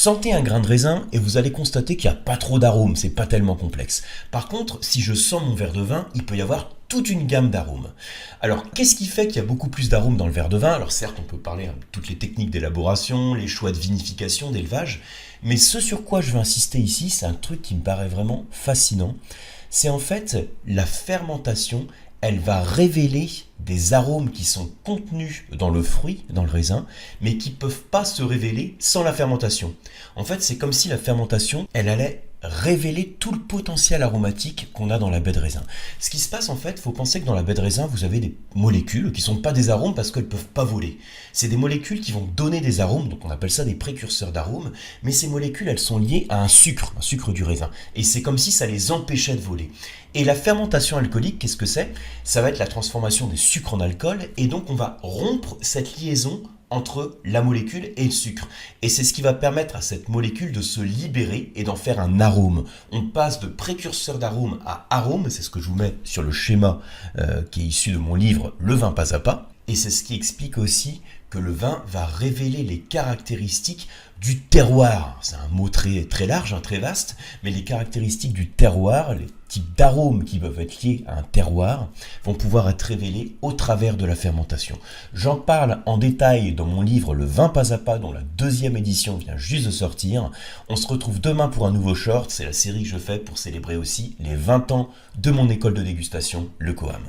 Sentez un grain de raisin et vous allez constater qu'il n'y a pas trop d'arômes, c'est pas tellement complexe. Par contre, si je sens mon verre de vin, il peut y avoir toute une gamme d'arômes. Alors, qu'est-ce qui fait qu'il y a beaucoup plus d'arômes dans le verre de vin? Alors certes, on peut parler de toutes les techniques d'élaboration, les choix de vinification, d'élevage, mais ce sur quoi je veux insister ici, c'est un truc qui me paraît vraiment fascinant. C'est en fait la fermentation. Elle va révéler des arômes qui sont contenus dans le fruit, dans le raisin, mais qui ne peuvent pas se révéler sans la fermentation. En fait, c'est comme si la fermentation, elle allait révéler tout le potentiel aromatique qu'on a dans la baie de raisin. Ce qui se passe en fait, il faut penser que dans la baie de raisin, vous avez des molécules qui ne sont pas des arômes parce qu'elles ne peuvent pas voler. C'est des molécules qui vont donner des arômes, donc on appelle ça des précurseurs d'arômes, mais ces molécules, elles sont liées à un sucre du raisin. Et c'est comme si ça les empêchait de voler. Et la fermentation alcoolique, qu'est-ce que c'est? Ça va être la transformation des sucres en alcool, et donc on va rompre cette liaison entre la molécule et le sucre. Et c'est ce qui va permettre à cette molécule de se libérer et d'en faire un arôme. On passe de précurseur d'arôme à arôme, c'est ce que je vous mets sur le schéma qui est issu de mon livre Le vin pas à pas. Et c'est ce qui explique aussi que le vin va révéler les caractéristiques du terroir. C'est un mot très, très large, très vaste, mais les caractéristiques du terroir, les types d'arômes qui peuvent être liés à un terroir, vont pouvoir être révélés au travers de la fermentation. J'en parle en détail dans mon livre Le vin pas à pas, dont la 2e édition vient juste de sortir. On se retrouve demain pour un nouveau short, c'est la série que je fais pour célébrer aussi les 20 ans de mon école de dégustation, le Coam.